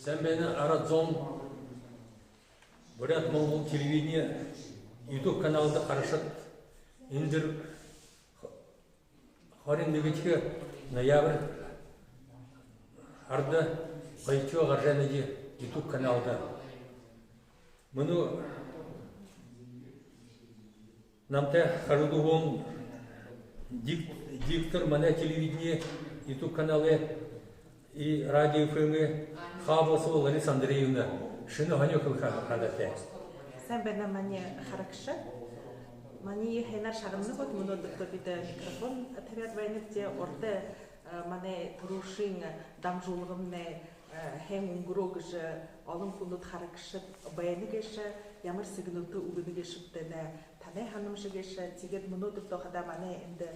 Sen beni aradın, Бурят Монгол телевидение, YouTube kanalında karışık indir. Харин Нэгэдэе ноябрь арда Байчо Гаржанаги YouTube каналда. Мұны намта Харудуон диктор мана телевидение YouTube каналы и радио ФМ Хабасова Лариса Андреевна. Шыны ханё хадате. Sen bana mani harakşı. Mani henar şarımını bot bunu da bir de mikrofon tabiat veynipte orada mani turuşin damjulğım ne hem ungurogıcı alın kunut harakşı beğeni geçe yamır signaltı uğunu geçipte ne tanay hanımşı geçe tiget bunu da kada mani indi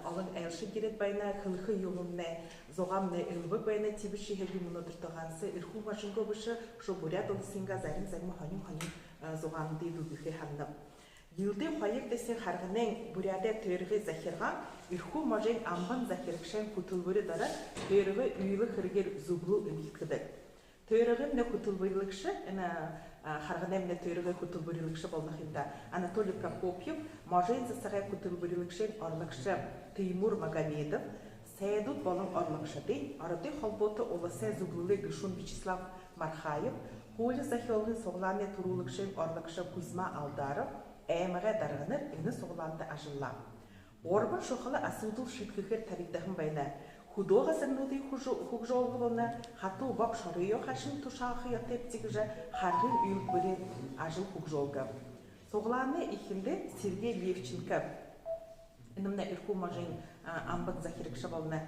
alın elşi giret bayna kılgı yolum ne zoğam ne ilbik bayna tibişi hegi bunu da gansı irhu maşıngo bışı şu Бурядууд singa zarim zarim hanım zoğam deydu büfe hanım. Yılda hayır desen hargının Бурядэ törüğü zahirgan irhu majın amban zahirkşen kutulburi dara törüğü üyülü kırgır zublu ümiktidir. Törüğün ne kutulburilikşi hargının ne törüğü kutulburilikşi bolnağında Anatoliy Prokopyev majın zasagay kutulburilikşen orlıkşi Тимур Магомедов Сейдут болон орлыкшыды, арады холботы оласы зуглылы Гышун Вячеслав Мархаев, Холы захиолгын согланы турулыкшын орлыкшы Кузьма Алдаров, әміға дарғыныр үні согланды ажылла. Орбан шоқылы асудыл шиткігер тарихтағын байна, худоға сырнуды хужолғылына, хату бап шарыйо қашын тушағы ятептігіжі харғын үйілік бөлен ажыл хужолғы. Согланы ихінде Сергей Левченко, Инымна ирху мажин амбак захирикша болна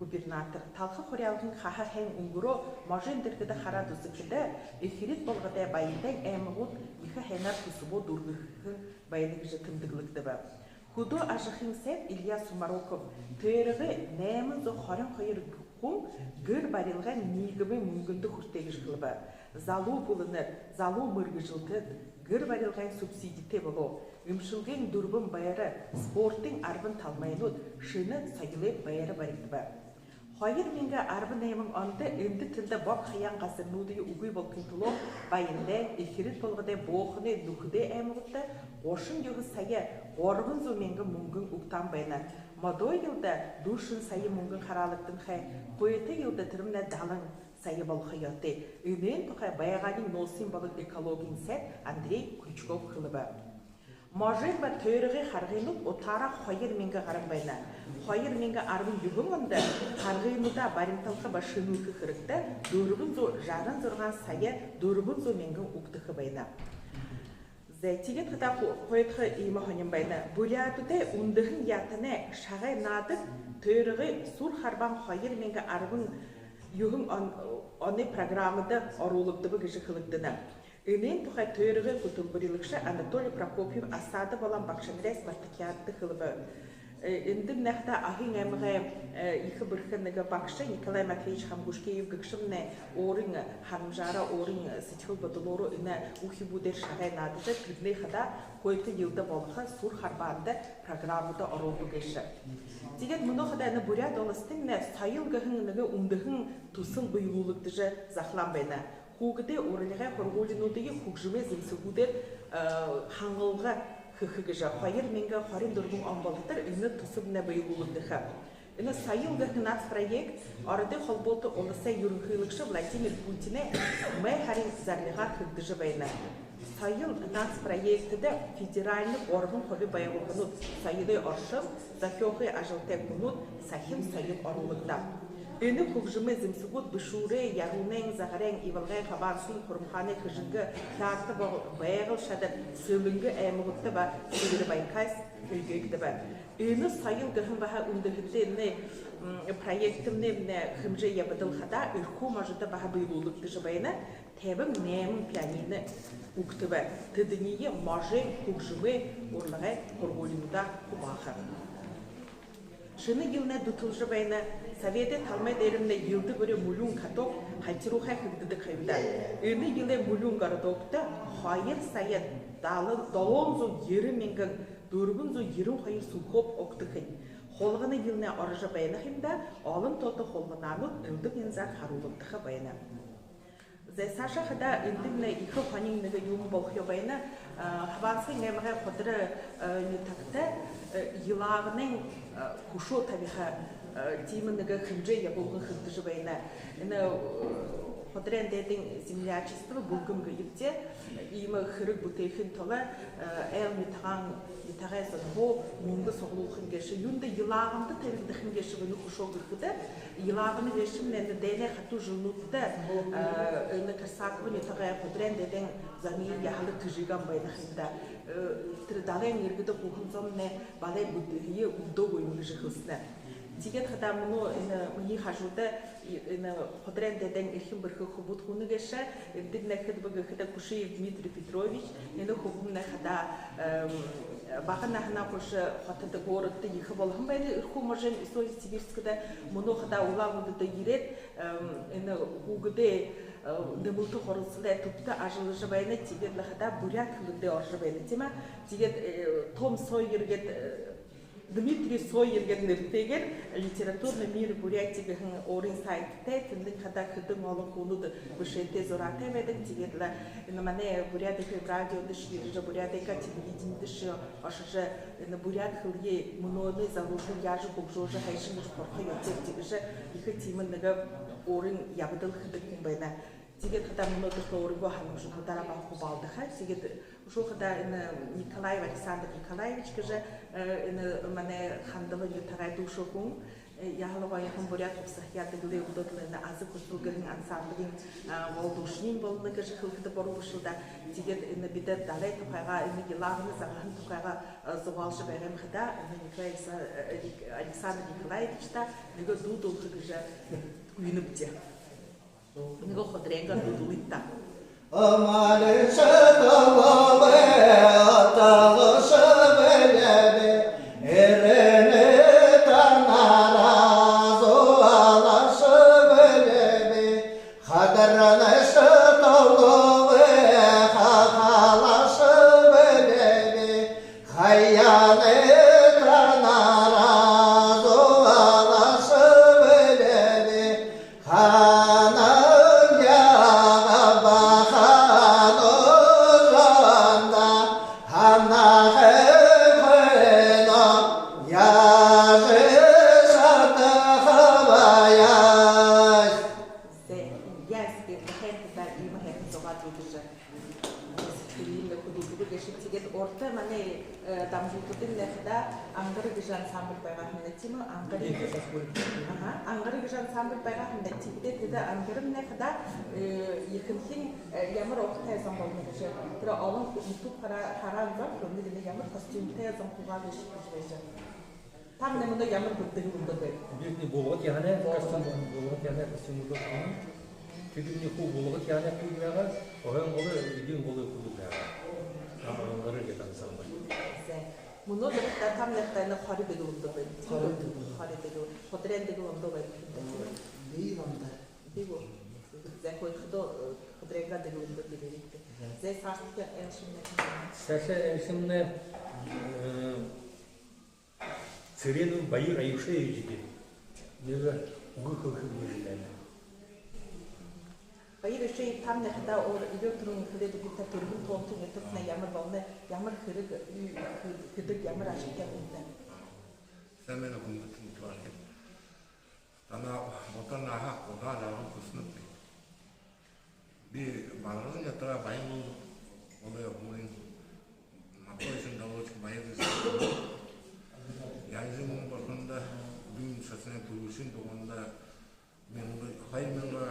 губернатор. Талхы хорялгын хаха хэн унгуро мажин диргіді хара дузыкіді эфирит болғыдай байындай әмігут иха хэнар тусубо дургыхын байынығы жытымдығылықты ба. Худо ажықын сәп Илья Сумароков төрігі нәмін зо хорын қойыр құм гір барилған нигімі мүнгінді хүртегіш қылба. Залу бұлыныр, залу мұрғы жылтыд, гір барилған субсидите болу. Үмшілген дұрбын байыры, спорттың арбын талмайынуд, шыны сайылып байыры барықты ба. Хайыр менге арбын әймін анды үнді тілді бап қиян ғасырнуды үгүй болқын тұлу байынды, эфирит болғыды боқыны нүхіде әмігітті, қошын еғы сайы, орғын зу менге мүнгін ұқтан байына. Мадой елді душын сайы мүнгін қаралықтың қай, қойеті елді түрімді далың сайы бол қайатты. Үнен тұқай байағаның носин болық экологин сәт Андрей Крючков қылыбы. Мажын ба төріғі қарғынуд отара хайыр менге қарым байна. Хайыр менге арбын юғын онда қарғынуда баринталқы ба шынуқы қырықты дөрігін зо жарын зорған сайы дөрігін зо менге ұқтықы байна. Зәйтігет қыта қойытқы иймі хоним байна. Бурядуде ұндығын ятыны шағай надық төріғі сұр қарбан хайыр менге арбын юғын оны программыда орулықты бұл кіші қылықтыны. Үнен тұқай төріғі құтылбырылықшы Анатолий Прокопьев асады болан бақшанрес мартакиатты қылыбы. Үндім нәқта ағын әміғі иқы бірхіннігі бақшы Николай Матвеевич Хамгушкеев гүкшімні орын ханымжара орын сетхіл бұдылору үні ұхи бұдер шағай надыжы күдіне қыда қойты елді болығы сұр харбанды программыда оролды кеші. Деген мұны қыданы Бурят олыстың сайыл ғығынығы ұндығын тұсын бұйылулықтыжы зақлан байна. Хугыде орынға хорголинудығы хугжыме зімсігудер хаңғылға хыхыгыжа. Хайыр менге харин дұрғын амбалықтар үні тұсыбына байылулықтыға. Үні сайыл ғығынат проект арады холболты олысы юрынқылықшы Владимир Путине май харин зарлиға хыгдыжы байна. Сайыл нац проектіде федеральный орган хоби байылығынуд сайылы оршым, захёхы ажылтек бұнуд сахим сайыл орылықта. Үні құқжымы зімсігуд бүшуре, яғунен, зағарен, ивалғай қабансын, құрымханы күжінгі, қиарты байғыл шадыр, сөлінгі әмігітті ба, сүйірі байқайс үлгейді ба. Үні сайыл ғығын баға үндігінде проектімне қымжы ебіділ қада, үрку мажыды баға бұйылулықты жыбайына, тәбім нәмін пианины ұқты ба. Тыдыние мажы құқжымы орлығай құрғолинуда құбақы. Шыны еліне дүтілжі байына Советі талмай дәрімді елді көрі мүлін қатоқ қайтыруға күгдіді қайымда. Үні елі мүлін ғардоқты хайыр сайын далон зу ері менгін дөргін зу ерін хайыр сұлқоп оқтықын. Холғыны еліне арыжы байына қайымда алын тоты холғынанут үлдің ензар қарулықтықы байына. зе Саша хада индимне ихо ханин неге юм болхё байна. Хавансын гэмрэ ходрэ не такта йылагның кушо табиха тимын неге хинже ябылгы хинже байна. Эне ходрэн дэдин землячество булгым гыйдзе има хырык бутехин тола эл митаган митагайсан хо мунгы соглухын геше юнда йылагымды табихдыхын геше bunu кушо гыргыда йылагыны гешим ненде дене хату жылнутта эне касаквы митагай ходрэн дэдин замин яхалы тыжиган байна хинда тырдален иргыда кухынзом не балай будыйы удогой мыжы хысна Тигет хада муну мни хажуда ходрэн дэдэн ирхим бэрхэ хубут хуны гэшэ дигнэ хэдбэг хэдэ Кушиев Дмитрий Петрович нэнэ хубумнэ хада бахана хана хош хотод городты ихэ болгон байна ирху можен история Сибирскэда муну хада улагудыда ирет эне хугдэ дэмэлтэ хорылсылэ тупта ажылыжы байна тигет хада буряк хылыдэ оржы байна тима тигет том сойгергет Дмитрий Сойерген нэртэйгэр литературный мир Бурятигийн өөрийн сайттай тэндэг хада хэдэн олон хүнүүд бишэнтэй зураатай байдаг. Тэгээд л энэ манай Бурятик радио дэш ирж Бурятика телевидение дэш ошж энэ Бурят хөлгийн мөнөөний зарушгүй яаж бүгжөөж хайшин гэж борхоо явдаг тэгэж их тийм нэг өөрийн явдал хэдэг юм байна. Тэгээд хада мөнөөдөө өөрийгөө хангаж дараа баахгүй балдахаа. Тэгээд шухада энэ Николай Александр Николаевич гэж энэ манай хандлагын ютагай душохун яалгаа яхан бурят психиатр гэдэг үдэлэн азы культурын ансамблын волдушнин болны гэж хөлтөд борушуда тэгээд энэ бид далай тухайга энэ гилагны цагаан тухайга зовалж байгаа хада Николай Александр Николаевич та нэг дуудул гэж үйнэвчээ нэг ходрэнга дуудулитта Амалэ шатававэ аталшавэлэбэ эрэне танаразо алашавэлэбэ хадарана шатававэ хахалашавэлэбэ хайяне танаразо алашавэлэбэ ансамбль байгаа юм тийм үү ангарын гэж ансамбль байгаа юм тийм дээ ангарын нэхда ихэнхэн ямар ухтай зам болно гэж тэр олон YouTube хараад байна нэг ямар костюмтэй зам хугаад гэж байна там нэмээд ямар бүдэг юм бэ бидний болгоод яана костюм болгоод яана костюм болгоод тэдний хүү болгоод яана хүү байгаа орон болоо эдийн болоо хүү байгаа ангарын гэж ансамбль Мөнөө дэвтэ тамлахтай нэг хориг гэдэг юм байна. Хориг гэдэг. Ходрэн гэдэг юм байна. Би намда. Бигөө. Зэхой хөдөө ходрэн гэдэг юм байна. Зэ сарт эншимнэ. Саше эншимнэ цэрэну баяр аюушээ южигэ. Нэг үгөх хөвгөл байна. Баяр аюушээ тамлахтай өөр электрон хэлээд бүгд төргөн тоонтой нэтгэл ямар болно ямар хэрэг гэдэг ямар ашигтай юм бэ? Сэмэнэ хүндэт туарах. Танаа мотонаха угаалаа хүснэт. Би баларын ятра баян олоо хүрин матойсэн давууч баяр яйзэн болонда бин сасны турушин дуганда мен хаймэнга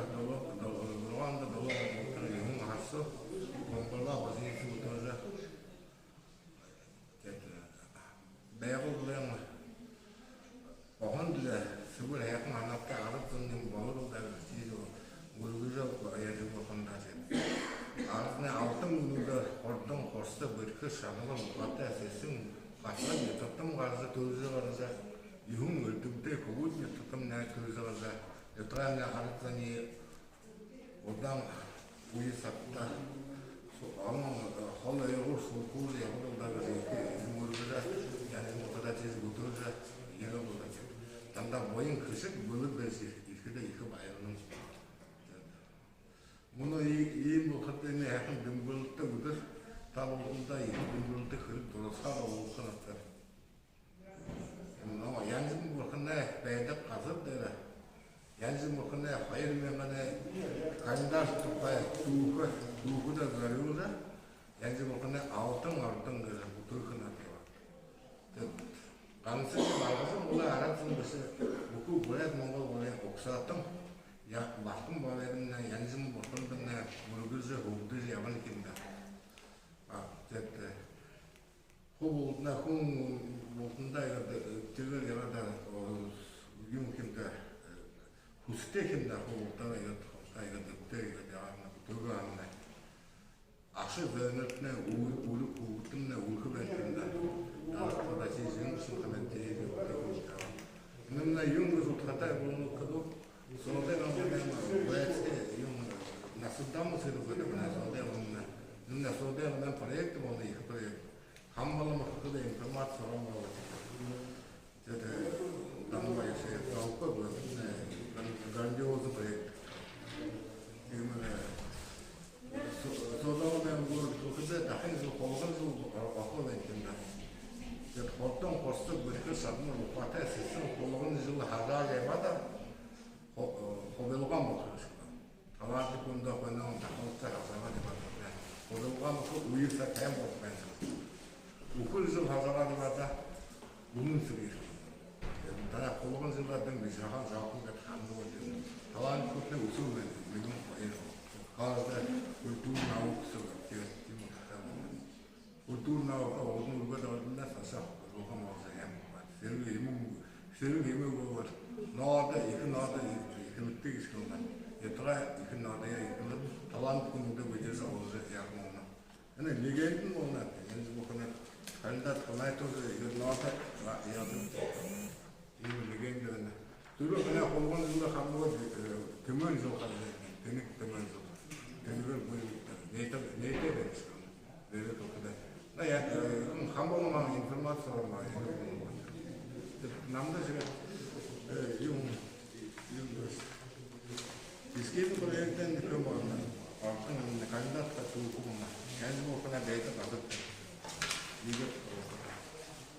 Рwanda доллар юм харсо монгола базисэн утаа бэйгүүл охонд сүгэл хаяхан ханаптай ард зүүн боолоо давчиж гүргүжөө баяж бохондаа арны автом нүдэ ордон хорсо бэрхэ шамгал батаа сэсэн батлаг ятам гарза төлзөө гарза юм өлдөгдөө хөвгүүд ятам найт төлзөө гарза ятам харцаны Одам уйсатта холо ерус куле одага мургада яны мотодатис гутожа ерогода танда боин кышык бөлүп берси ихде их байрын Bunu iyi bu kadar ne yakın dümgürlükte budur. Tavrında iyi dümgürlükte kırıp durursa olursa atar. Ama yancım bu kadar beydep kazıp dere. Yancım bu kadar hayır memene kandar tutmaya tuğu da zarıyorlar. Yancım bu kadar altın dere bu Türk'ün atıyor. Kanısı ki vargısın bunu aratsın dışı bu buraya Mongol buraya oksattım. Ya baktım bu elimden yancım bu kadar burguzı hukukuz yaman kimde. Hukukuna hukukunda tırgır yarada yum kimde huste kimde hukukta aşı zernetne hukukunda hukuk bekimde da çizim sıkıntı bununla yum resultata bunu kadar sonra ben nasıldan mı söylüyorum ben sonra proyekt bunu proyekt hambalama kadar informasyon var jadi tanpa saya tahu apa grandios proyekt sonra ben bu kadar daha iyi akıl ettim jadi hortum kostuk berikut sabun lupa sesuatu kolongan jul harga lewat hobelukan bakal kalau aku pun dah pernah tak sama dengan hobelukan aku uyur saya bukan ukul jul harga lewat bunun sendiri tanah kolongan jul ada misalkan jauh ke kantor kalau aku pun usul memang kalau ada kultur nauk sebab kultur nauk orang juga dah fasa orang mau saya Sering ibu buat nada ikut tinggi sekolah. Itulah ikut nada ya ikut talan pun udah belajar soal yang mana. Ini Нэгэдэе mana? Ini bukan kandidat kalau itu ikut nada ya itu. Ini Нэгэдэe mana? Dulu kena kolon juga kamu teman juga kan, teman juga. Teman nete sekolah. Nete tu kada. Nah ya kamu memang informasi soal mana? Namda juga yung iskin proyekten diplomalar altın kandidat katılımına kendi bu kadar data katıp lider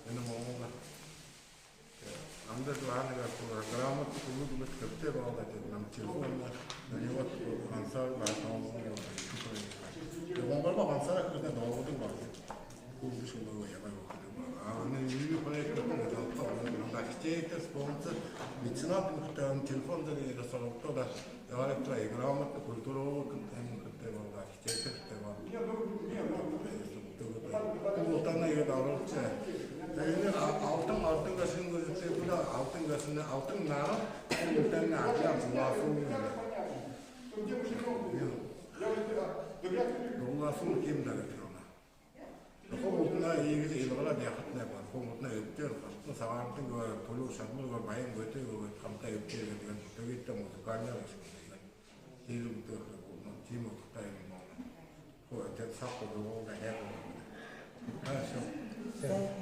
ini ngomonglah namda tuhan agar gramat kulit kulit kerja bawa itu nam telefonnya dari waktu ansar bahasa ngomong itu ngomong ansar kita bawa itu bawa kursus bawa ya bawa ini proyek itu Architector, sponsor, mecenas muhtemelen telefonda da sorumlu da devam ettiriyor. Gramat kulturu kıtı var, architector kıtı var. Bu ortamda yine davranışçı. Yani altın gasının gözükse bu da altın gasının altın nara, muhtemelen akla bulasın. Bulasın kim de getiriyor ona. Komutuna iyi bir ilgili yakıt ne var? Komutuna öptüyor. Savartın polu şartlı var, bayım götürüyor, kamta öptüyor. Tabii ki mutlaka var. Hiçbir şey yok. Kim mutlaka yok. O tek saklı doğru da her şey.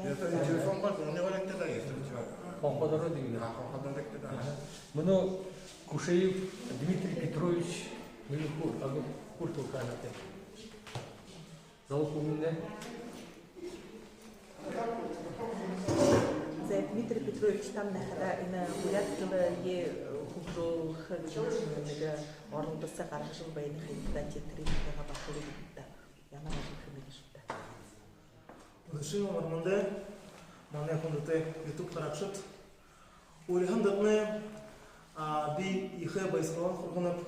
Ya da telefon var, ne var ki de işte. Konkodoro değil. Konkodoro ki de. Bunu Kuşeyev Dmitri Petrovich Melikur, adı Kurtulkan'da. Zavukumunda. Дмитрий Петрович там на Бурядууде хөгжөөх нэг орнодосоо гаргаж байна хэвээр театрын багшлыг ямар хэмээн шүү дээ. Решил Арманде, манай хүнтэй YouTube тарагшид өөрийнх нь дагны би ихэ байсгал хургунап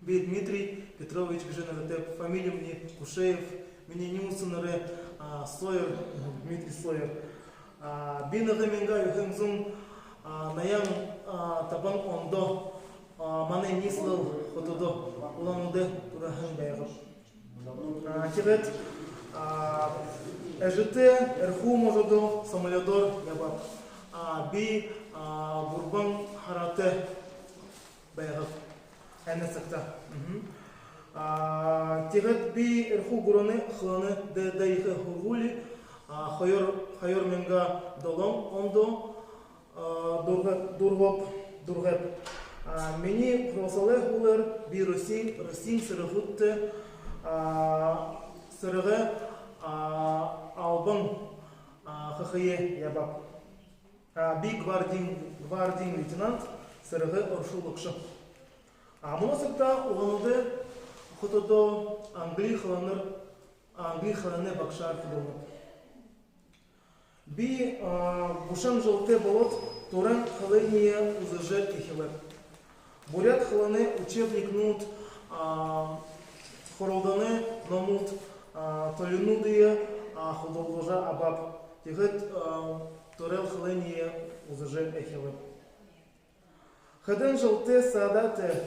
би Дмитрий Петрович гэж нэрэтэй фамилия мне Кушеев, миний нүүснэрэ Сойер, Дмитрий Сойер. Бинагаминга юхэмзум наян табан ондо манай нийслэл хотодо улануде турахан байгав. Тибет ежете эрху можодо самолетор яба би бурбан харате байгав. Энесекта. Тибет би эрху гуроне хане де дайхе хургули Хайор менга долом ондо дургап Мені просали хулер би Росин сырыгытты сырыгы албан хахые ябап. Би гвардин лейтенант сырыгы оршулыкшы. Мұнысықта оғаныды құтыды англи хыланы бақшар футболны. Би бушан жылты болот туран хылыния узыжы эхилеп. Бурят хыланы учебникнут хоролданы номут толинудые худолложа абаб. Тегет турел хылыния узыжы эхилеп. Хадын жылты саадаты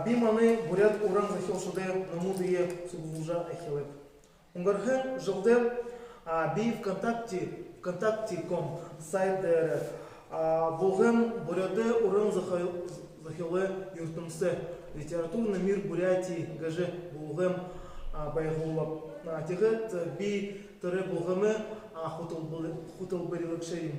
биманы бурят уран захилшуды номудые судолложа эхилеп. Унгархен жылды би ВКонтакте.ком сайт болған буряды уран захилы юртымсы литературный мир Бурятии гажы болған байгулап. Тегет би түрі болғымы хутыл бірілікшейім.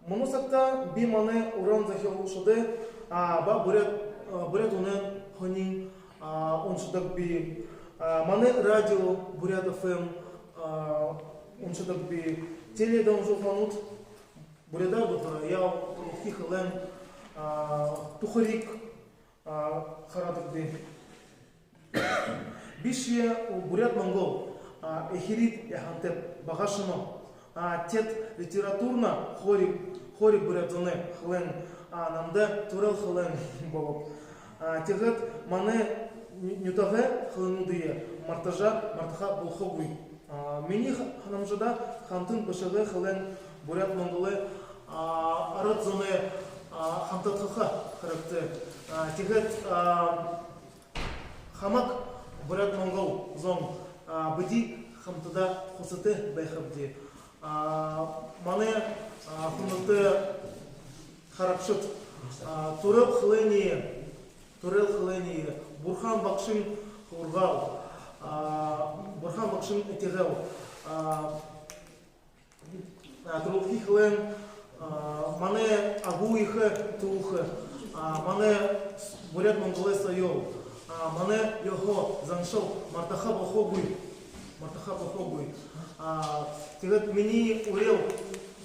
Мұнысақта би маны уран захилшуды бурят унын хонин оншыдық би маны радио Бурят ФМ оншыдық би теледан жоқманут Бурядар яу хихылен тухарик харадық би бишие Бурят Монгол эхирит яхантеп бағашыны тет литературна хори Бурятуны хылен намда турал хылен болып. Тегет маны нютағы хылынудые мартаха болхогуй. Мені ханамжада хантын башығы хылен Бурят Монголы арат зоны хантатқыға характы. Тегет хамак Бурят Монгол зон бұди хамтыда қосыты байхабди. Маны хымыты харапшыт. Турел хылыне Бурхан бақшын хургал. Бурхан бақшын этегел. Турулхи хылын маны агуихы туухы. Маны Бурят Монголы сайол. Маны його заншыл мартаха бахогуй. Тегет мені урел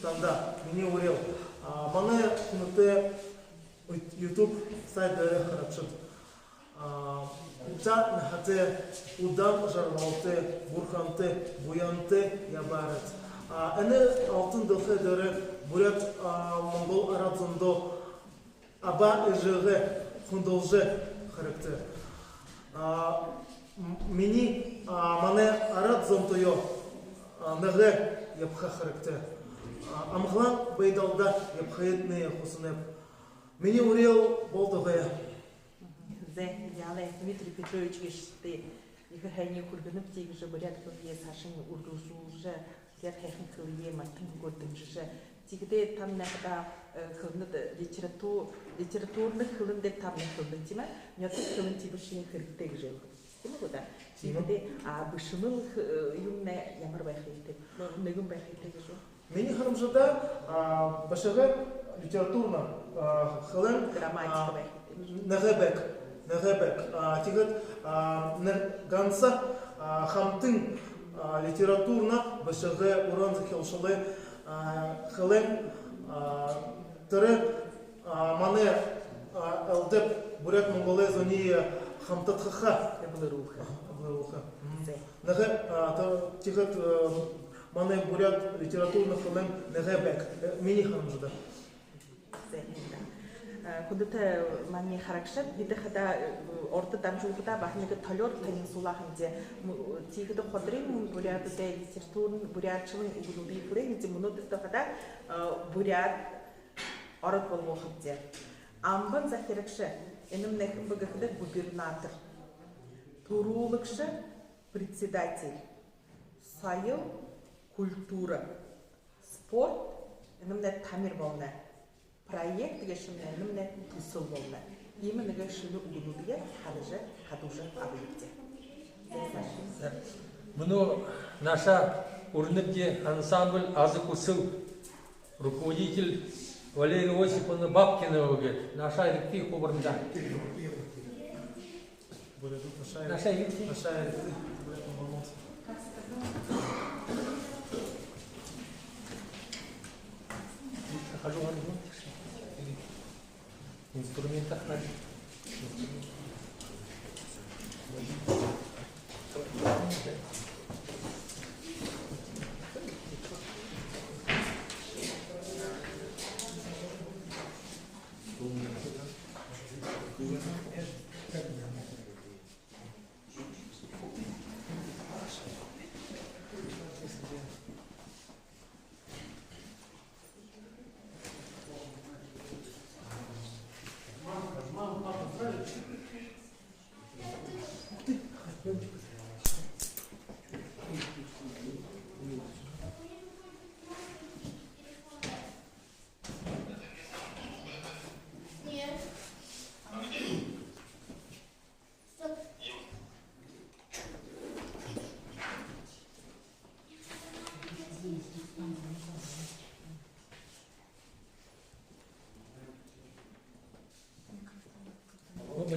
танда, мені урел. Маны хымыты YouTube сайты харапшыт. Уча нахаты удан жарлауты, бурханты, буянты ябарат. Әні алтын дылхы дөрі Бурят Монгол арадзондо аба ыжығы хундолжы характы. Мені маны арадзондойо нығы ябха характы. Амғлан байдалда ябхаетные хусынып. Мені урел болдығы. Дмитрий Петрович гешті екі хайне күргініп тегі Бурят көпие сашын үргізулжы тек хайхын көлие маттың көрдіңжі. Тегіде там нәқіда қылынды литературны қылынды тамны қылын тема, нөті қылын тибіршіне кіріктегі жыл. Тема бұда? Тегіде бұшымыл үйімне ямыр байқайты, нүгін байқайтығы жыл. Мені харымжыда башығы литературна қылын грамматика байқайты. Нэгэбек. Тегет ганса хамтын литературна башығы уран захилшылы хылын түрі маны әлдіп Бурят Монголы зония хамтатқыға әбілірулға. Тегет маны Бурят литературна хылын нэгэбек. Мені харымжыда. Кудыта мани харакшат биде хада орта дамжулгуда бахнеге толор пенинсулахынде тигиде ходрин бурядыда литературн бурятчылын угулуби фуренде мунодыда хада бурят орат болмохынде амбан захиракшы энемне быгыхда губернатор турулыкшы председатель сайыл культура спорт энемне тамир болна проект гешімне німне тұсыл болна. Емінігі шыны ұлынудыя қадужы абылыпте. Мұны наша урныбде ансамбль азы кусыл руководитель Валерия Осиповна Бабкина угет. Наша ректи хубарында. Бурядууд Наша ректи. Хожу в инструментах.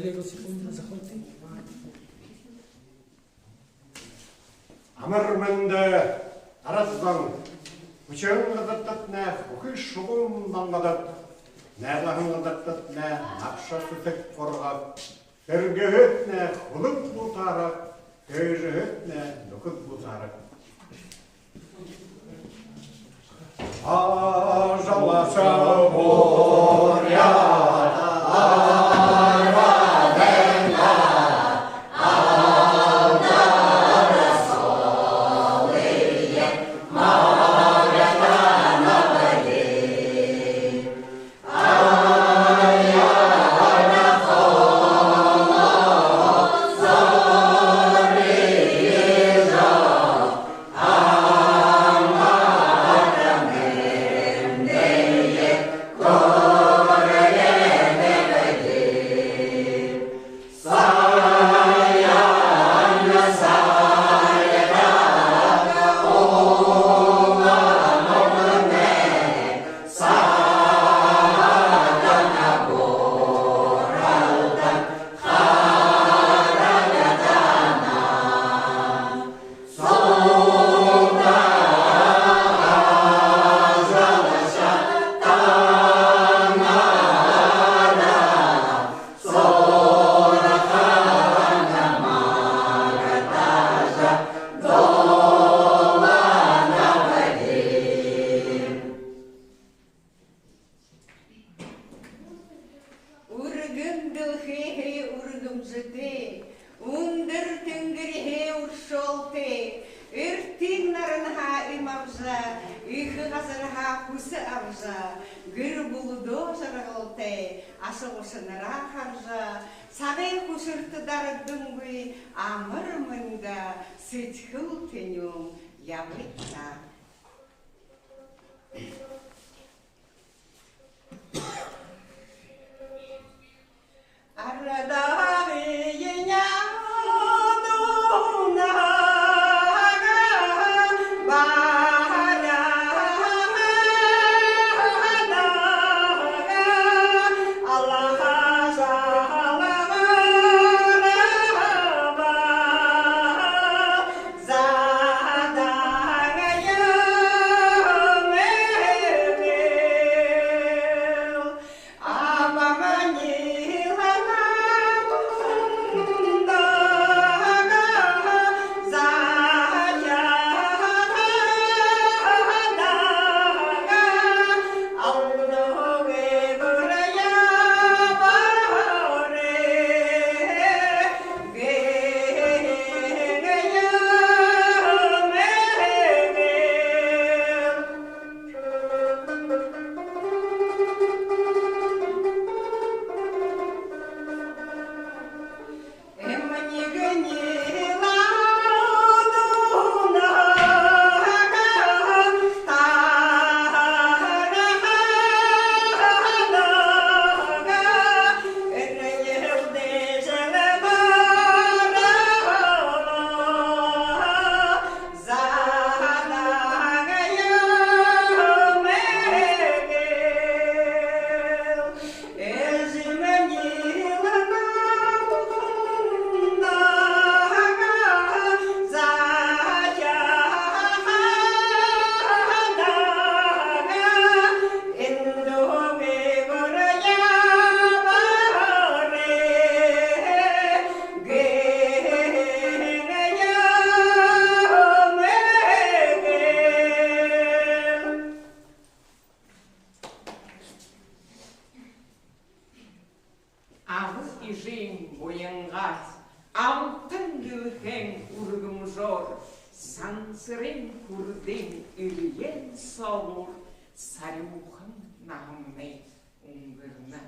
Валерия Осиповна захвати. Амармэнде араздан учаң гадаттат нэ ухил шугум мангадат нэлахын гадаттат нэ акша сүтек коргап сергehет нэ хулуп бутарак көжөт нэ нукут бутарак ажаласа боряд 이жин боянғас, алтын кілхен үргім жор, сансырен күрден үлген сауыр, сарюхын нағымнай ұңғырна.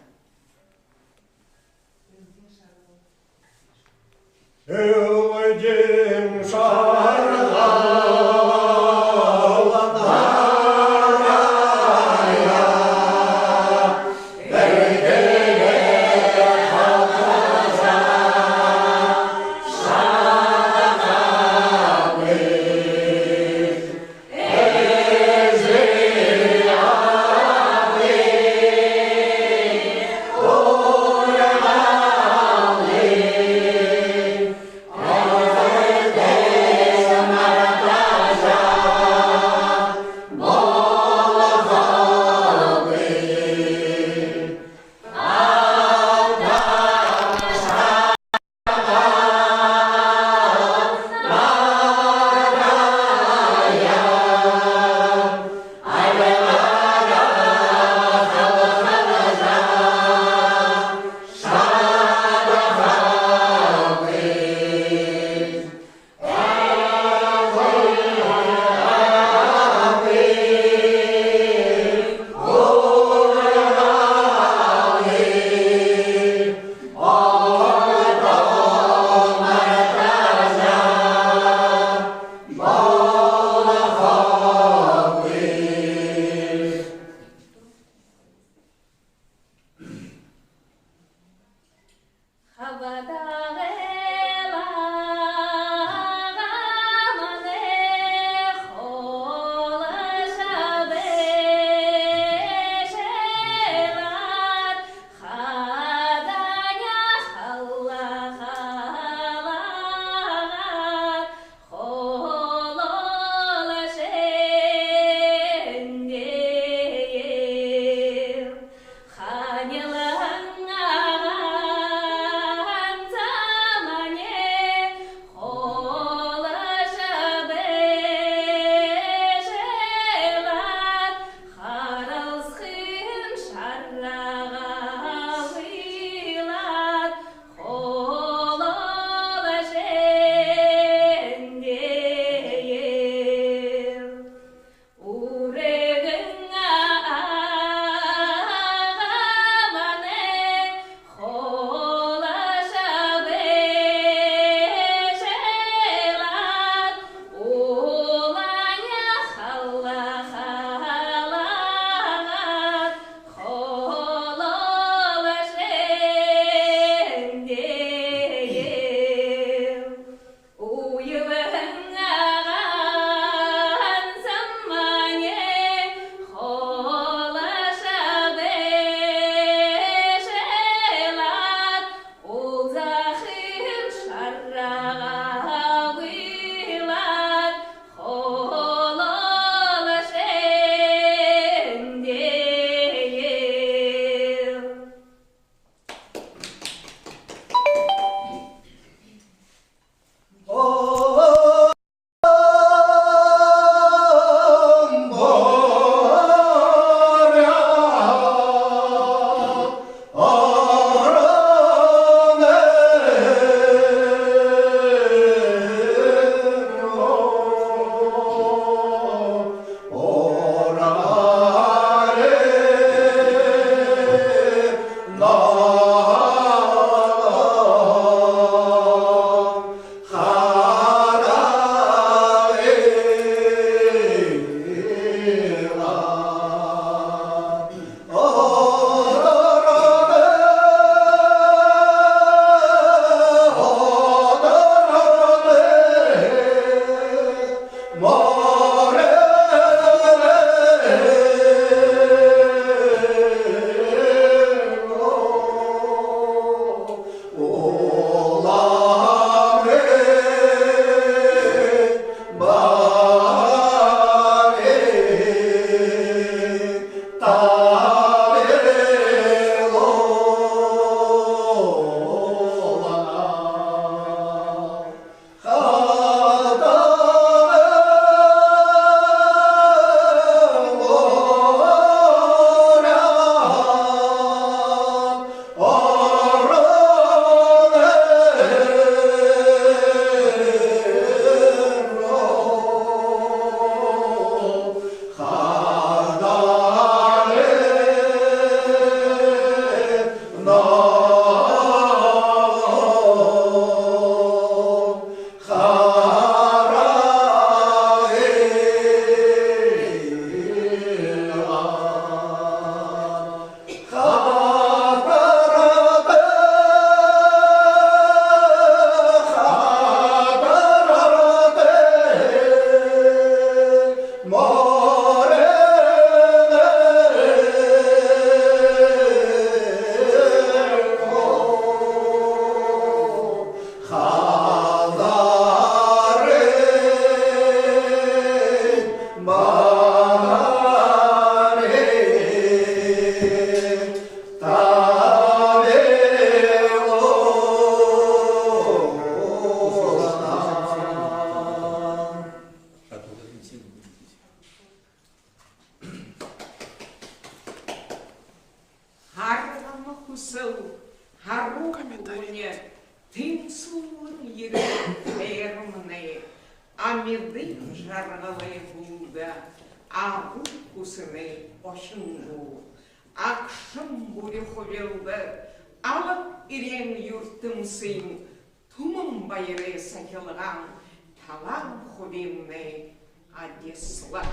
Үлден шарға күсіл хару күне теңсуын ері қайырмыне амирдің жарғылай бұлда ағу күсіне ошыңғу ақшым бұлі құлелді алып ирен юртымсың тумым байыры сақылған талам құбемне адесла